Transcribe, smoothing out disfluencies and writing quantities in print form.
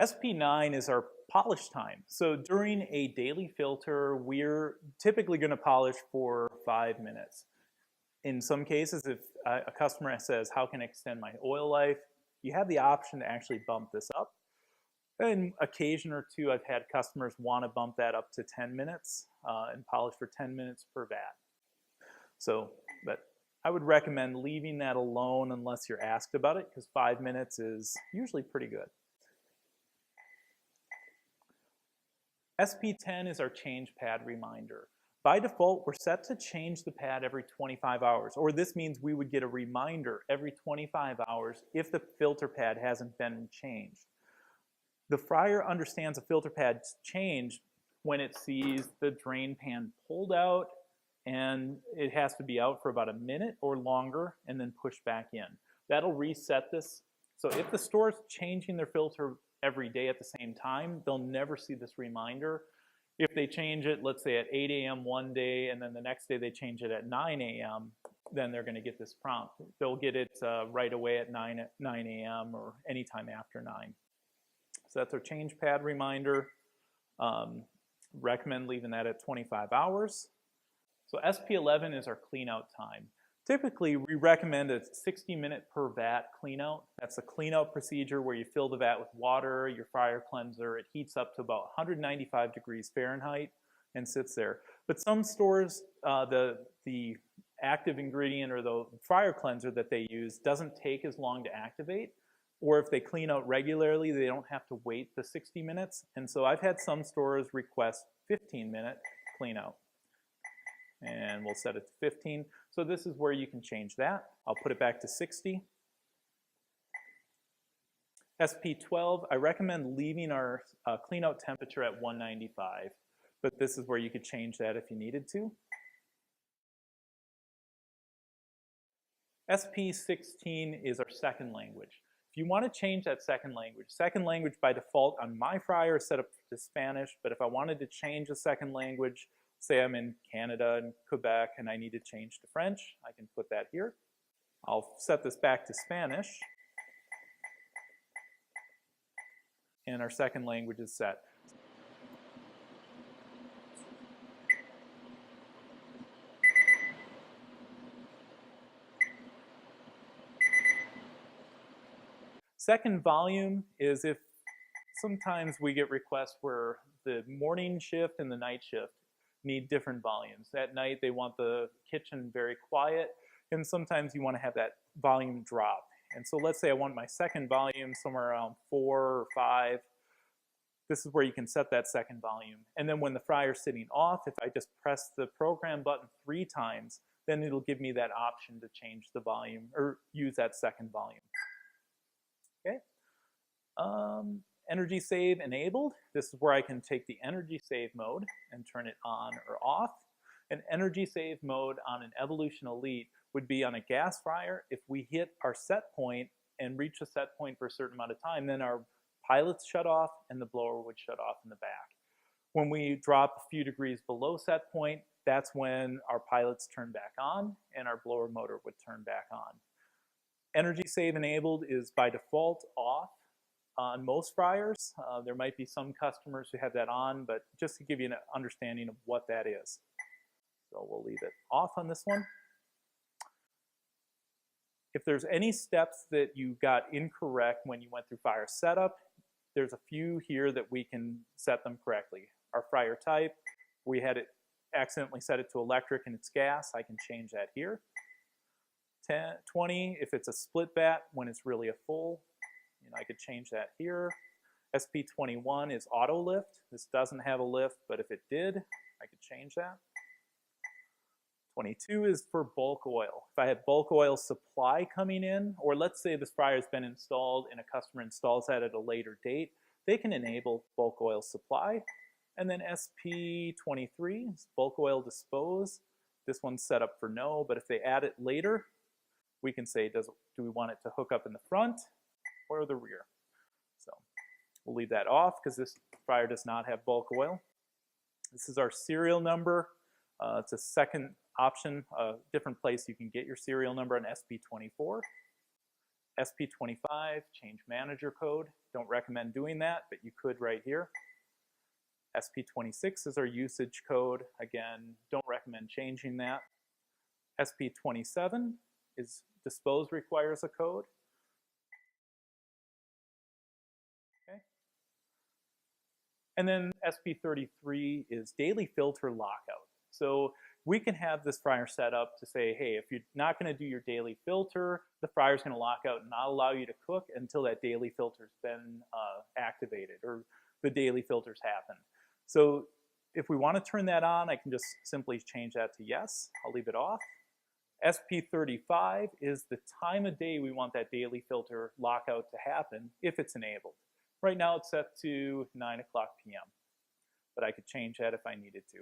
SP9 is our polish time. So during a daily filter, we're typically going to polish for 5 minutes. In some cases, if a customer says, how can I extend my oil life? You have the option to actually bump this up. And occasion or two, I've had customers want to bump that up to 10 minutes and polish for 10 minutes per vat. So, but I would recommend leaving that alone unless you're asked about it, because 5 minutes is usually pretty good. SP10 is our change pad reminder. By default, we're set to change the pad every 25 hours, or this means we would get a reminder every 25 hours if the filter pad hasn't been changed. The fryer understands a filter pad's changed when it sees the drain pan pulled out, and it has to be out for about a minute or longer and then pushed back in. That'll reset this. So if the store's changing their filter every day at the same time, they'll never see this reminder. If they change it, let's say at 8 a.m. one day, and then the next day they change it at 9 a.m., then they're going to get this prompt. They'll get it right away at 9 a.m. or anytime after 9. So that's our change pad reminder. Recommend leaving that at 25 hours. So SP11 is our clean out time. Typically, we recommend a 60-minute per vat clean out. That's a clean out procedure where you fill the vat with water, your fryer cleanser. It heats up to about 195 degrees Fahrenheit and sits there. But some stores, the active ingredient or the fryer cleanser that they use doesn't take as long to activate. Or if they clean out regularly, they don't have to wait the 60 minutes. And so I've had some stores request 15-minute clean out. And we'll set it to 15. So this is where you can change that. I'll put it back to 60. SP12, I recommend leaving our clean out temperature at 195. But this is where you could change that if you needed to. SP16 is our second language. If you want to change that second language by default on my fryer is set up to Spanish, but if I wanted to change a second language, say I'm in Canada and Quebec and I need to change to French, I can put that here. I'll set this back to Spanish. And our second language is set. Second volume is if sometimes we get requests where the morning shift and the night shift need different volumes. At night, they want the kitchen very quiet, and sometimes you want to have that volume drop. And so let's say I want my second volume somewhere around 4 or 5. This is where you can set that second volume. And then when the fryer's sitting off, if I just press the program button 3 times, then it'll give me that option to change the volume or use that second volume. Okay. Energy save enabled. This is where I can take the energy save mode and turn it on or off. An energy save mode on an Evolution Elite would be on a gas fryer. If we hit our set point and reach a set point for a certain amount of time, then our pilots shut off and the blower would shut off in the back. When we drop a few degrees below set point, that's when our pilots turn back on and our blower motor would turn back on. Energy save enabled is by default off on most fryers. There might be some customers who have that on, but just to give you an understanding of what that is. So we'll leave it off on this one. If there's any steps that you got incorrect when you went through fryer setup, there's a few here that we can set them correctly. Our fryer type, we had it accidentally set it to electric and it's gas. I can change that here. 20, if it's a split vat when it's really a full, I could change that here. SP21 is auto lift. This doesn't have a lift, but if it did, I could change that. 22 is for bulk oil. If I had bulk oil supply coming in, or let's say this fryer has been installed and a customer installs that at a later date, they can enable bulk oil supply. And then SP23 is bulk oil dispose. This one's set up for no, but if they add it later, we can say, do we want it to hook up in the front or the rear? So we'll leave that off because this fryer does not have bulk oil. This is our serial number. It's a second option, a different place you can get your serial number on SP24. SP25, change manager code. Don't recommend doing that, but you could right here. SP26 is our usage code. Again, don't recommend changing that. SP27 is dispose requires a code. Okay. And then SP33 is daily filter lockout. So we can have this fryer set up to say, hey, if you're not going to do your daily filter, the fryer's going to lock out and not allow you to cook until that daily filter's been activated or the daily filters happen. So if we want to turn that on, I can just simply change that to yes. I'll leave it off. SP35 is the time of day we want that daily filter lockout to happen if it's enabled. Right now it's set to 9 o'clock p.m., but I could change that if I needed to.